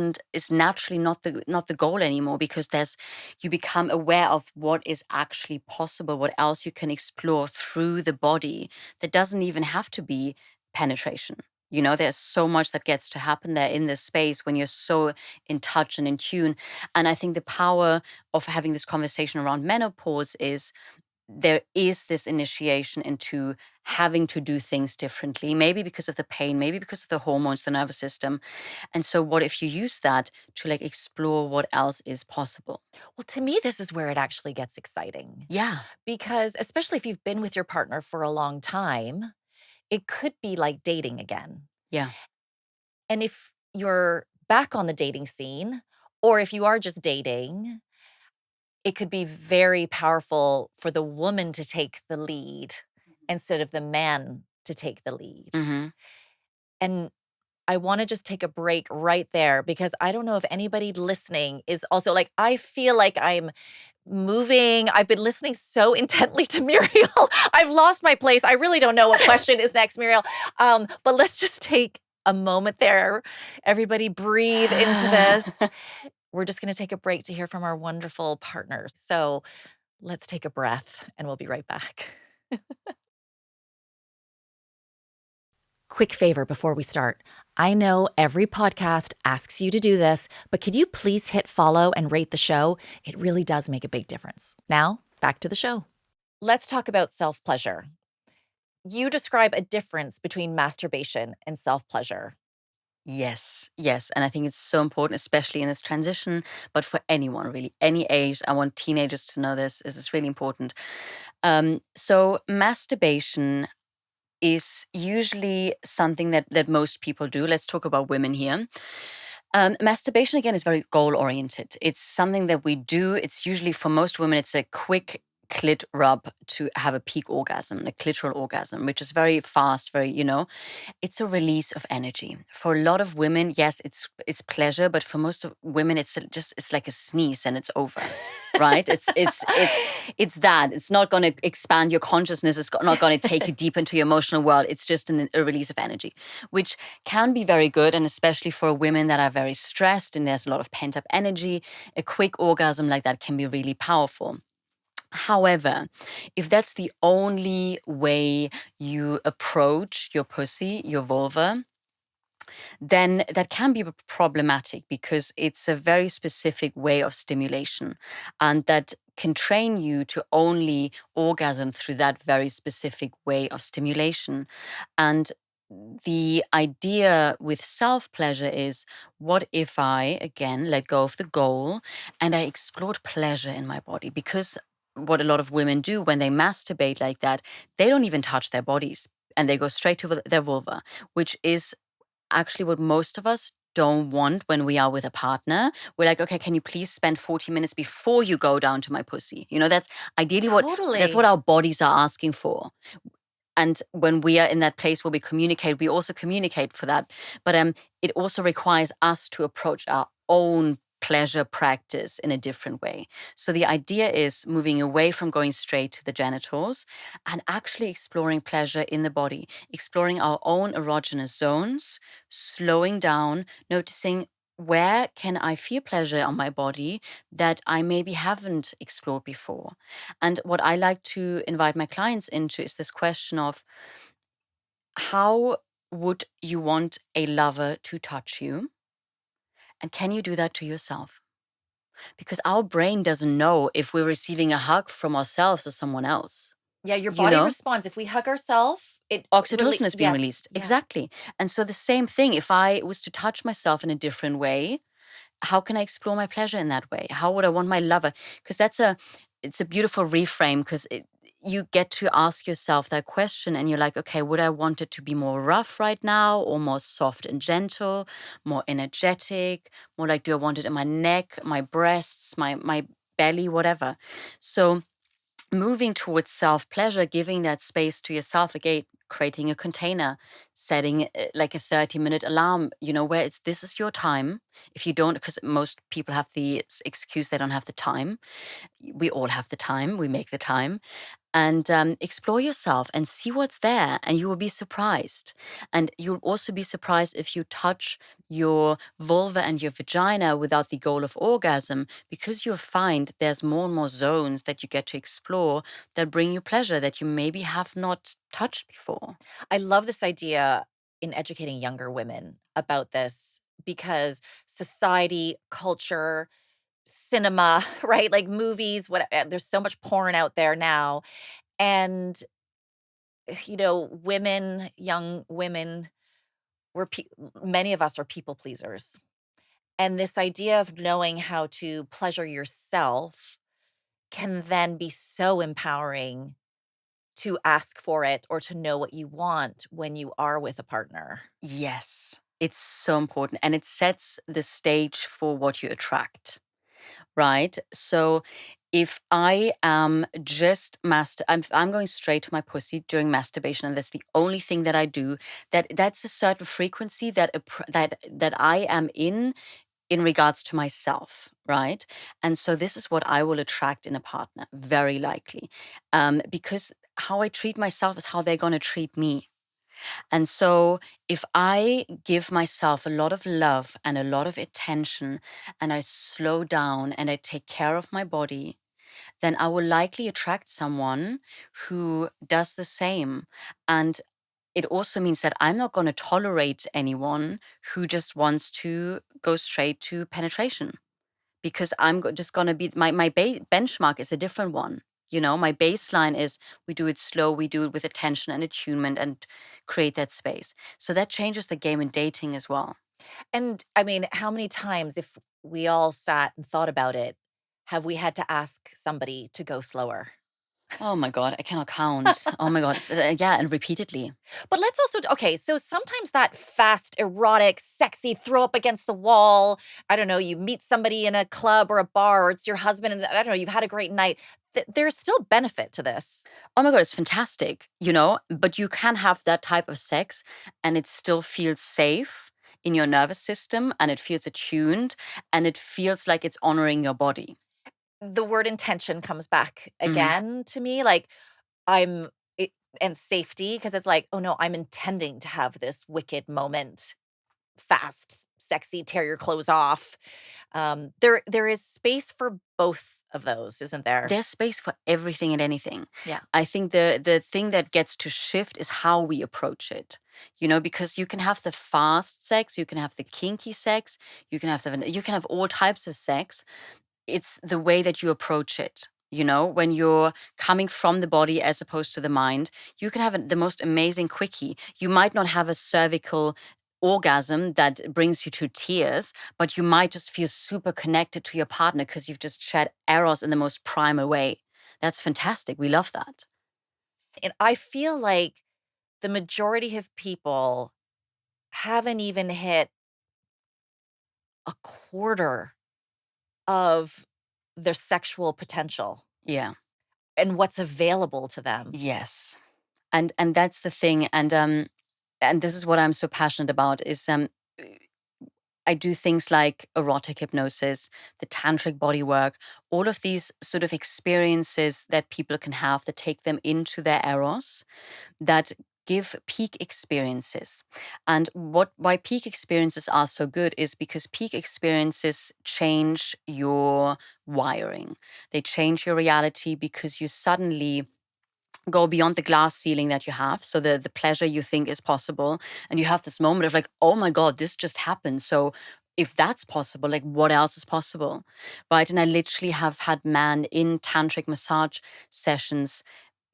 naturally not the goal anymore, because you become aware of what is actually possible, what else you can explore through the body that doesn't even have to be penetration. There's so much that gets to happen there in this space when you're so in touch and in tune. And I think the power of having this conversation around menopause is there is this initiation into having to do things differently, maybe because of the pain, maybe because of the hormones, the nervous system. And so what if you use that to explore what else is possible? Well, to me, this is where it actually gets exciting Yeah. because, especially if you've been with your partner for a long time, it could be like dating again. Yeah. And if you're back on the dating scene, or if you are just dating, it could be very powerful for the woman to take the lead instead of the man to take the lead. Mm-hmm. And I wanna just take a break right there because I don't know if anybody listening is also like, I feel like I'm moving. I've been listening so intently to Muriel. I've lost my place. I really don't know what question is next, Muriel. But let's just take a moment there. Everybody breathe into this. We're just gonna take a break to hear from our wonderful partners. So let's take a breath and we'll be right back. Quick favor before we start. I know every podcast asks you to do this, but could you please hit follow and rate the show? It really does make a big difference. Now, back to the show. Let's talk about self-pleasure. You describe a difference between masturbation and self-pleasure. Yes, yes. And I think it's so important, especially in this transition, but for anyone really, any age. I want teenagers to know this. This is really important. So masturbation is usually something that most people do. Let's talk about women here. Masturbation, again, is very goal oriented. It's something that we do. It's usually, for most women, it's a quick clit rub to have a peak orgasm, a clitoral orgasm, which is very fast, it's a release of energy. For a lot of women, yes, it's pleasure, but for most of women, it's like a sneeze and it's over. Right? It's that. It's not going to expand your consciousness. It's not going to take you deep into your emotional world. It's just a release of energy, which can be very good. And especially for women that are very stressed and there's a lot of pent up energy, a quick orgasm like that can be really powerful. However, if that's the only way you approach your pussy, your vulva, then that can be problematic because it's a very specific way of stimulation, and that can train you to only orgasm through that very specific way of stimulation. And the idea with self pleasure is, what if I, again, let go of the goal and I explored pleasure in my body? Because what a lot of women do when they masturbate like that, they don't even touch their bodies and they go straight to their vulva, which is actually what most of us don't want when we are with a partner. We're like, okay, can you please spend 40 minutes before you go down to my pussy? That's ideally that's what Totally. our bodies are asking for. And when we are in that place where we communicate, we also communicate for that. But it also requires us to approach our own pleasure practice in a different way. So the idea is moving away from going straight to the genitals and actually exploring pleasure in the body, exploring our own erogenous zones, slowing down, noticing, where can I feel pleasure on my body that I maybe haven't explored before? And what I like to invite my clients into is this question of, how would you want a lover to touch you? And can you do that to yourself? Because our brain doesn't know if we're receiving a hug from ourselves or someone else. Yeah, your You body know, responds. If we hug ourselves, it really, oxytocin is being yes. released. Yeah. Exactly. And so the same thing, if I was to touch myself in a different way, how can I explore my pleasure in that way? How would I want my lover? Because it's a beautiful reframe, because you get to ask yourself that question and you're like, okay, would I want it to be more rough right now, or more soft and gentle, more energetic, more like, do I want it in my neck, my breasts, my belly, whatever. So moving towards self pleasure, giving that space to yourself, again, creating a container, setting like a 30-minute alarm, where this is your time. If you don't, because most people have the excuse they don't have the time. We all have the time, we make the time. and explore yourself and see what's there, and you will be surprised. And you'll also be surprised if you touch your vulva and your vagina without the goal of orgasm, because you'll find there's more and more zones that you get to explore that bring you pleasure that you maybe have not touched before. I love this idea in educating younger women about this because society, culture, cinema, right? Like movies, there's so much porn out there now. And, women, young women, many of us are people pleasers. And this idea of knowing how to pleasure yourself can then be so empowering to ask for it or to know what you want when you are with a partner. Yes, it's so important, and it sets the stage for what you attract. Right? So if I am just I'm going straight to my pussy during masturbation, and that's the only thing that I do. That's a certain frequency that I am in regards to myself, right? And so this is what I will attract in a partner, very likely, because how I treat myself is how they're going to treat me. And so, if I give myself a lot of love and a lot of attention, and I slow down and I take care of my body, then I will likely attract someone who does the same. And it also means that I'm not going to tolerate anyone who just wants to go straight to penetration, because just going to be my benchmark is a different one. My baseline is we do it slow, we do it with attention and attunement and create that space. So that changes the game in dating as well. And I mean, how many times, if we all sat and thought about it, have we had to ask somebody to go slower? Oh my God, I cannot count. Oh my God. Yeah, and repeatedly. But let's also, okay, so sometimes that fast, erotic, sexy, throw up against the wall, I don't know, you meet somebody in a club or a bar, or it's your husband, and I don't know, you've had a great night. There's still benefit to this. Oh my God, it's fantastic, but you can have that type of sex and it still feels safe in your nervous system, and it feels attuned, and it feels like it's honoring your body. The word intention comes back Mhm. again to me. Like, I'm it and safety, because it's like, "Oh, no, I'm intending to have this wicked moment, fast, sexy, tear your clothes off." There is space for both of those, isn't there? There's space for everything and anything. Yeah. I think the thing that gets to shift is how we approach it. Because you can have the fast sex, you can have the kinky sex, you can have all types of sex. It's the way that you approach it. When you're coming from the body as opposed to the mind, you can have the most amazing quickie. You might not have a cervical orgasm that brings you to tears, but you might just feel super connected to your partner because you've just shared eros in the most primal way. That's fantastic. We love that. And I feel like the majority of people haven't even hit a quarter of their sexual potential Yeah. and what's available to them. Yes. And that's the thing. And this is what I'm so passionate about is I do things like erotic hypnosis, the tantric body work, all of these sort of experiences that people can have that take them into their eros, that give peak experiences. And why peak experiences are so good is because peak experiences change your wiring. They change your reality because you suddenly go beyond the glass ceiling that you have, so the pleasure you think is possible, and you have this moment of like, oh my God, this just happened. So if that's possible, like what else is possible, right? And I literally have had men in tantric massage sessions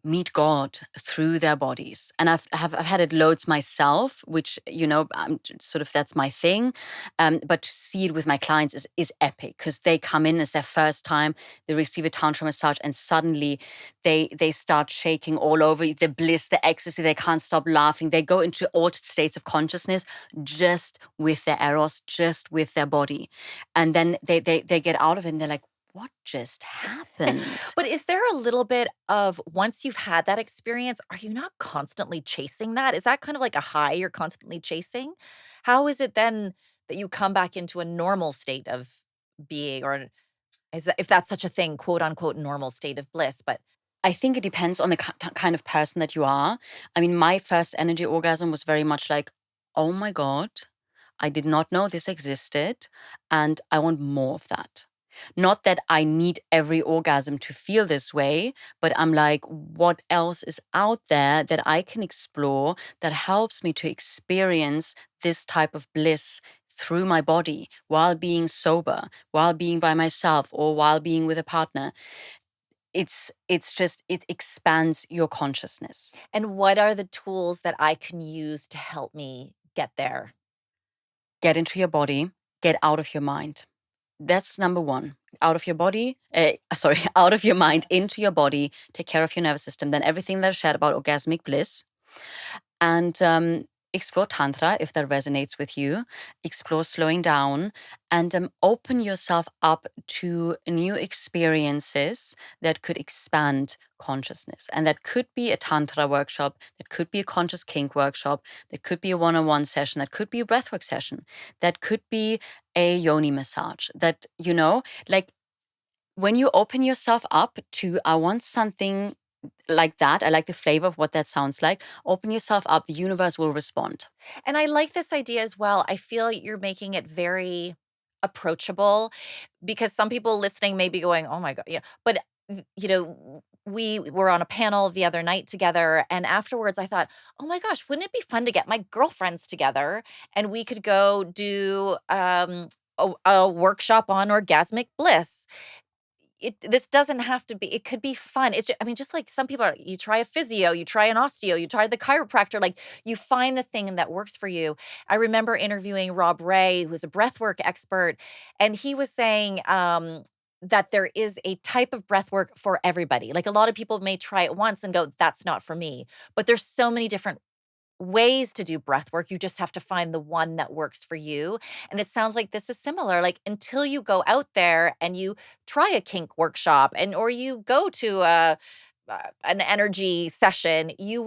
meet God through their bodies. And I've had it loads myself, which, I'm sort of, that's my thing. But to see it with my clients is epic, because they come in as their first time, they receive a tantra massage, and suddenly they start shaking all over, the bliss, the ecstasy, they can't stop laughing. They go into altered states of consciousness just with their eros, just with their body. And then they get out of it and they're like, what just happened? But is there a little bit of, once you've had that experience, are you not constantly chasing that? Is that kind of like a high you're constantly chasing? How is it then that you come back into a normal state of being, or is that, if that's such a thing, quote unquote, normal state of bliss? But I think it depends on the kind of person that you are. I mean, my first energy orgasm was very much like, oh my God, I did not know this existed, and I want more of that. Not that I need every orgasm to feel this way, but I'm like, what else is out there that I can explore that helps me to experience this type of bliss through my body while being sober, while being by myself, or while being with a partner? It's just, it expands your consciousness. And what are the tools that I can use to help me get there? Get into your body, get out of your mind. That's number one. Out of your body, sorry, out of your mind, into your body, take care of your nervous system. Then everything that I shared about orgasmic bliss. And explore Tantra if that resonates with you. Explore slowing down and open yourself up to new experiences that could expand consciousness. And that could be a Tantra workshop, that could be a conscious kink workshop, that could be a one-on-one session, that could be a breathwork session, that could be a yoni massage. That, like when you open yourself up to, I want something like that. I like the flavor of what that sounds like. Open yourself up, the universe will respond. And I like this idea as well. I feel you're making it very approachable because some people listening may be going, "Oh my god," but we were on a panel the other night together, and afterwards I thought, "Oh my gosh, wouldn't it be fun to get my girlfriends together and we could go do a workshop on orgasmic bliss?" This doesn't have to be, it could be fun. I mean, just like some people are, you try a physio, you try an osteo, you try the chiropractor, like you find the thing that works for you. I remember interviewing Rob Ray, who's a breathwork expert, and he was saying that there is a type of breathwork for everybody. Like a lot of people may try it once and go, that's not for me. But there's so many different ways to do breath work. You just have to find the one that works for you. And it sounds like this is similar. Like until you go out there and you try a kink workshop and or you go to an energy session, you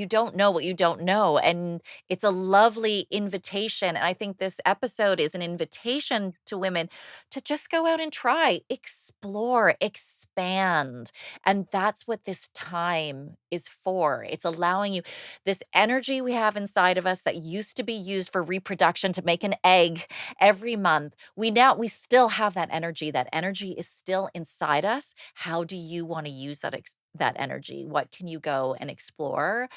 don't know what you don't know. And it's a lovely invitation. And I think this episode is an invitation to women to just go out and try, explore, expand. And that's what this time is for. It's allowing you this energy we have inside of us that used to be used for reproduction to make an egg every month. We still have that energy. That energy is still inside us. How do you want to use that energy? What can you go and explore?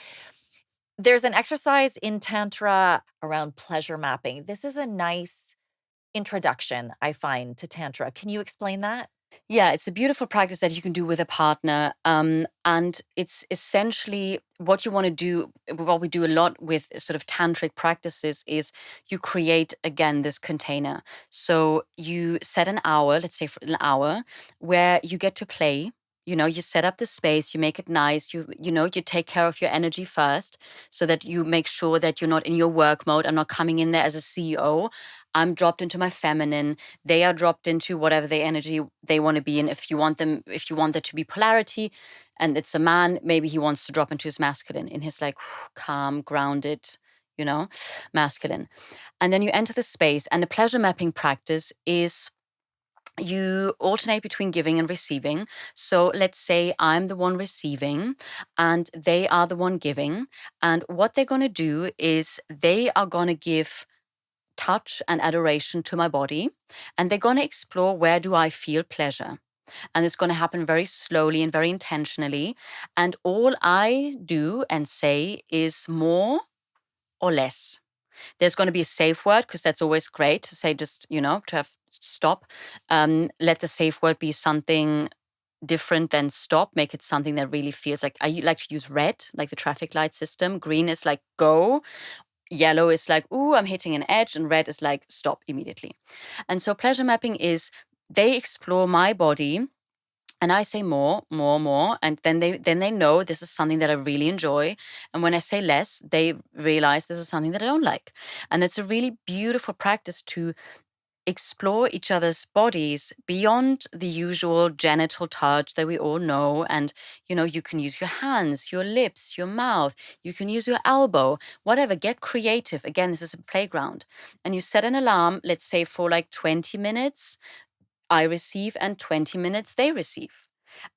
There's an exercise in Tantra around pleasure mapping. This is a nice introduction, I find, to Tantra. Can you explain that? Yeah, it's a beautiful practice that you can do with a partner. And it's essentially what you want to do. What we do a lot with sort of tantric practices is you create, again, this container. So you set an hour, let's say for an hour, where you get to play. You set up the space, you make it nice, you take care of your energy first so that you make sure that you're not in your work mode. I'm not coming in there as a CEO. I'm dropped into my feminine. They are dropped into whatever the energy they want to be in. If you want there to be polarity and it's a man, maybe he wants to drop into his masculine, in his like calm, grounded, you know, masculine. And then you enter the space, and the pleasure mapping practice is you alternate between giving and receiving. So let's say I'm the one receiving and they are the one giving. And what they're going to do is they are going to give touch and adoration to my body, and they're going to explore, where do I feel pleasure? And it's going to happen very slowly and very intentionally. And all I do and say is more or less. There's going to be a safe word, because that's always great to say, just, to have stop. Let the safe word be something different than stop. Make it something that really feels like, I like to use red, like the traffic light system. Green is like go. Yellow is like, ooh, I'm hitting an edge. And red is like, stop immediately. And so pleasure mapping is, they explore my body and I say more, more, more. And then they know this is something that I really enjoy. And when I say less, they realize this is something that I don't like. And it's a really beautiful practice to explore each other's bodies beyond the usual genital touch that we all know. And, you can use your hands, your lips, your mouth, you can use your elbow, whatever, get creative. Again, this is a playground. And you set an alarm, let's say for like 20 minutes, I receive, and 20 minutes they receive.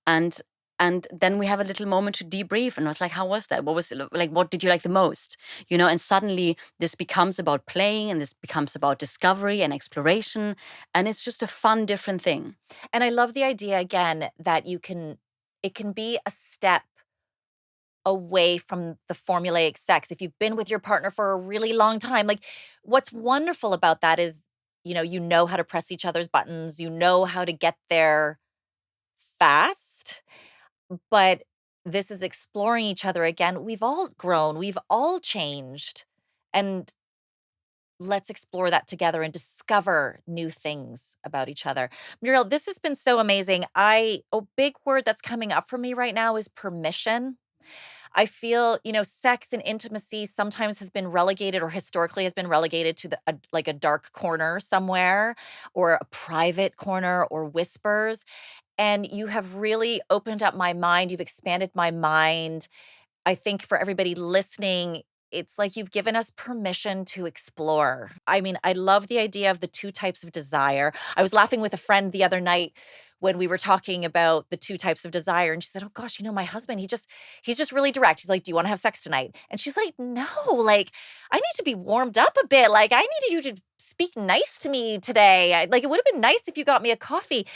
And and then we have a little moment to debrief, and I was like, how was that? What was it like? What did you like the most? And suddenly this becomes about playing, and this becomes about discovery and exploration, and it's just a fun, different thing. And I love the idea again that it can be a step away from the formulaic sex. If you've been with your partner for a really long time, like what's wonderful about that is, you know how to press each other's buttons, you know how to get there fast, but this is exploring each other again. We've all grown, we've all changed. And let's explore that together and discover new things about each other. Muriel, this has been so amazing. A big word that's coming up for me right now is permission. I feel, sex and intimacy sometimes has been relegated or historically has been relegated to like a dark corner somewhere or a private corner or whispers. And you have really opened up my mind. You've expanded my mind. I think for everybody listening, it's like you've given us permission to explore. I mean, I love the idea of the two types of desire. I was laughing with a friend the other night when we were talking about the two types of desire, and she said, "Oh gosh, my husband, he's just really direct. He's like, 'Do you want to have sex tonight?'" And she's like, "No, like I need to be warmed up a bit. Like I needed you to speak nice to me today. Like it would have been nice if you got me a coffee."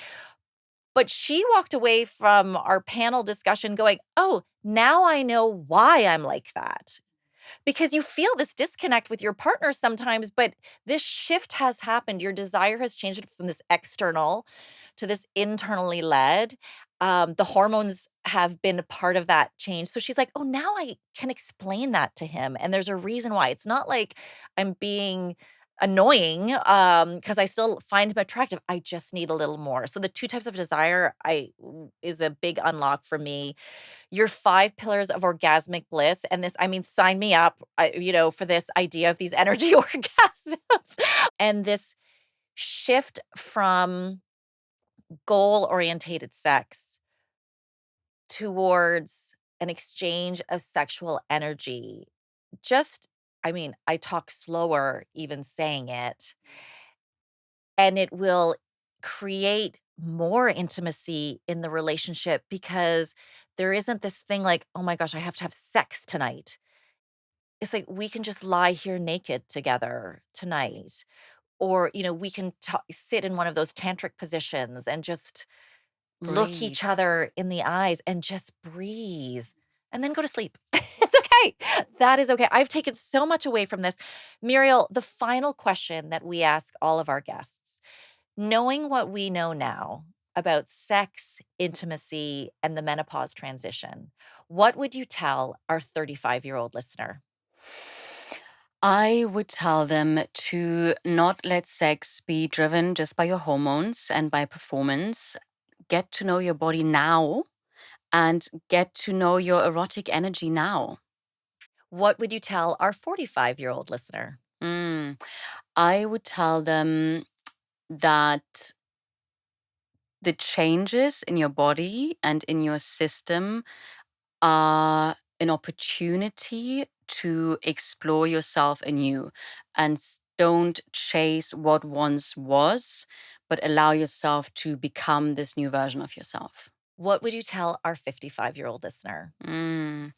But she walked away from our panel discussion going, "Oh, now I know why I'm like that." Because you feel this disconnect with your partner sometimes, but this shift has happened. Your desire has changed from this external to this internally led. The hormones have been a part of that change. So she's like, "Oh, now I can explain that to him." And there's a reason why. It's not like I'm being annoying because I still find him attractive. I just need a little more. So the two types of desire is a big unlock for me. Your 5 pillars of orgasmic bliss, and this, I mean, sign me up, for this idea of these energy orgasms, and this shift from goal-orientated sex towards an exchange of sexual energy. Just I mean, I talk slower even saying it, and it will create more intimacy in the relationship because there isn't this thing like, "Oh my gosh, I have to have sex tonight." It's like, we can just lie here naked together tonight, or, we can sit in one of those tantric positions and just look Breathe. each other in the eyes and just breathe and then go to sleep. It's okay. That is okay. I've taken so much away from this. Muriel, the final question that we ask all of our guests, knowing what we know now about sex, intimacy, and the menopause transition, what would you tell our 35-year-old listener? I would tell them to not let sex be driven just by your hormones and by performance. Get to know your body now and get to know your erotic energy now. What would you tell our 45-year-old listener? Mm. I would tell them that the changes in your body and in your system are an opportunity to explore yourself anew, and don't chase what once was, but allow yourself to become this new version of yourself. What would you tell our 55-year-old listener? Mm.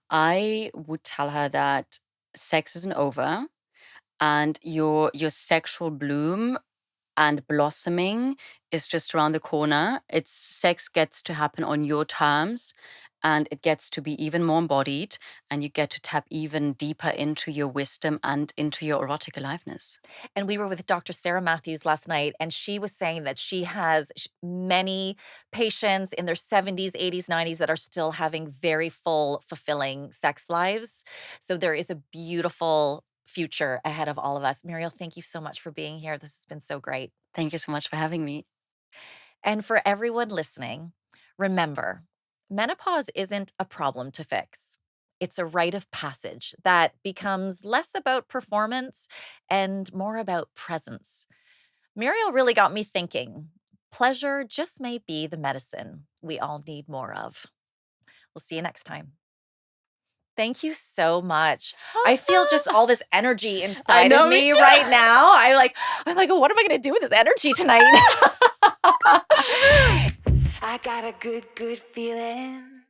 I would tell her that sex isn't over, and your sexual bloom and blossoming is just around the corner. It's sex gets to happen on your terms, and it gets to be even more embodied, and you get to tap even deeper into your wisdom and into your erotic aliveness. And we were with Dr. Sarah Matthews last night, and she was saying that she has many patients in their 70s, 80s, 90s that are still having very full, fulfilling sex lives. So there is a beautiful future ahead of all of us. Muriel, thank you so much for being here. This has been so great. Thank you so much for having me. And for everyone listening, remember, menopause isn't a problem to fix. It's a rite of passage that becomes less about performance and more about presence. Muriel really got me thinking. Pleasure just may be the medicine we all need more of. We'll see you next time. Thank you so much. I feel just all this energy I inside of know, me me too. right now. I'm like, oh, what am I going to do with this energy tonight? I got a good, good feeling.